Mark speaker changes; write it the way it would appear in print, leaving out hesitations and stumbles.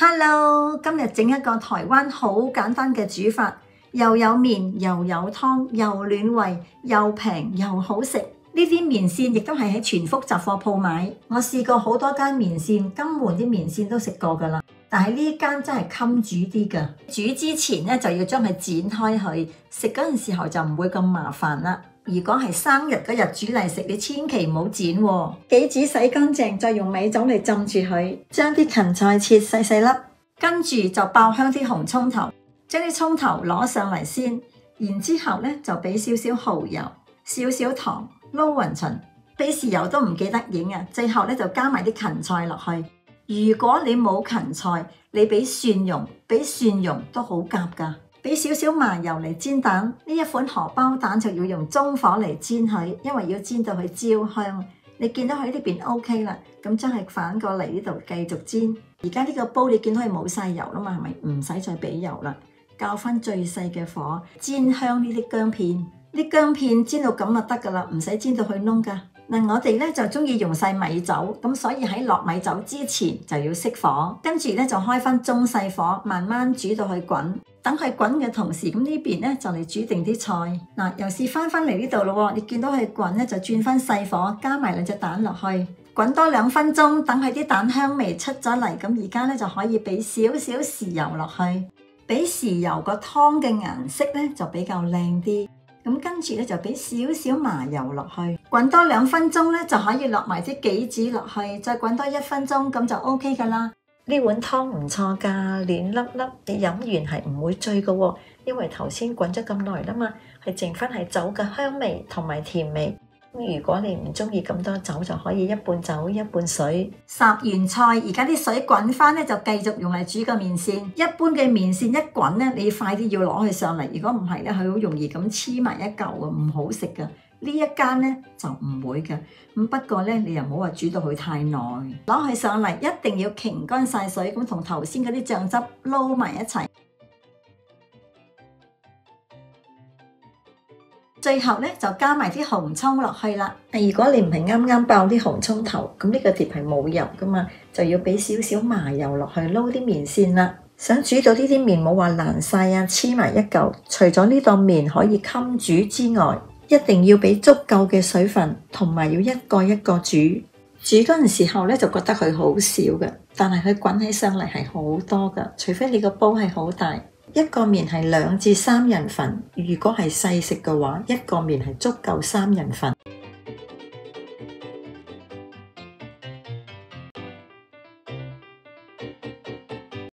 Speaker 1: Hello， 今日整一個台灣好簡單嘅煮法，又有麵又有湯，又暖胃又平又好食。呢啲麵線亦都係喺全福雜貨鋪買。我試過好多間麵線，金門啲麵線都食過㗎啦，但係呢間真係襟煮啲㗎。煮之前咧就要將佢剪開佢，食嗰陣時候就唔會咁麻煩啦。如果係生日嗰日煮嚟食，你千祈唔好剪喎。杞子洗乾淨，再用米酒嚟浸住佢，將啲芹菜切細細粒，跟住就爆香啲紅葱頭，將啲葱頭攞上嚟先，然之後咧就俾少少蠔油、少少糖撈勻勻，俾豉油都唔記得影啊！最後咧就加埋啲芹菜落去。如果你冇芹菜，你俾蒜蓉都好夾㗎。俾少少麻油嚟煎蛋，呢一款荷包蛋就要用中火嚟煎佢，因為要煎到佢焦香。你見到佢呢邊 OK 啦，咁將佢反過嚟呢度繼續煎。而家呢個煲你見到佢冇晒油啦嘛，係咪？唔使再俾油啦，較翻最細嘅火煎香呢啲薑片。啲薑片煎到咁就得噶啦，唔使煎到去燶噶。嗱，我哋咧就中意用晒米酒，咁所以喺落米酒之前就要熄火，跟住咧就開翻中細火，慢慢煮到佢滾。等佢滾嘅同時，咁呢邊咧就嚟煮定啲菜。嗱，又試翻嚟呢度咯，你見到佢滾咧就轉翻細火，加埋兩隻蛋落去，滾多2分鐘，等佢啲蛋香味出咗嚟。咁而家咧就可以俾少少豉油落去，俾豉油個湯嘅顏色咧就比較靚啲。咁跟住咧就俾少少麻油落去，滾多2分鐘咧就可以落埋啲杞子落去，再滾多1分鐘，咁就 OK 噶啦。呢碗湯唔錯噶，暖粒粒，你飲完係唔會醉噶喎，因為頭先滾咗咁耐啦嘛，係剩翻係酒嘅香味同埋甜味。如果你唔中意咁多酒，就可以一半酒一半水。烚完菜，而家啲水滾翻咧，就繼續用嚟煮個麵線。一般嘅麵線一滾咧，你快啲要攞佢上嚟。如果唔係咧，佢好容易咁黐埋一嚿啊，唔好食噶。呢一間咧就唔會嘅。咁不過咧，你又唔好話煮到佢太耐。攞佢上嚟一定要擎乾晒水，咁同頭先嗰啲醬汁撈埋一齊。最後咧就加埋啲紅葱落去啦。如果你唔係啱啱爆啲紅葱頭，咁呢個碟係冇油噶嘛，就要俾少少麻油落去撈啲麵線啦。想煮到呢啲麵冇話爛晒啊，黐埋一嚿，除咗呢檔麵可以襟煮之外，一定要俾足夠嘅水分，同埋要一個一個煮。煮嗰陣時候咧就覺得佢好少嘅，但係佢滾起上嚟係好多噶，除非你個煲係好大。一個麵係2至3人份，如果係細食嘅話，一個麵係足夠3人份。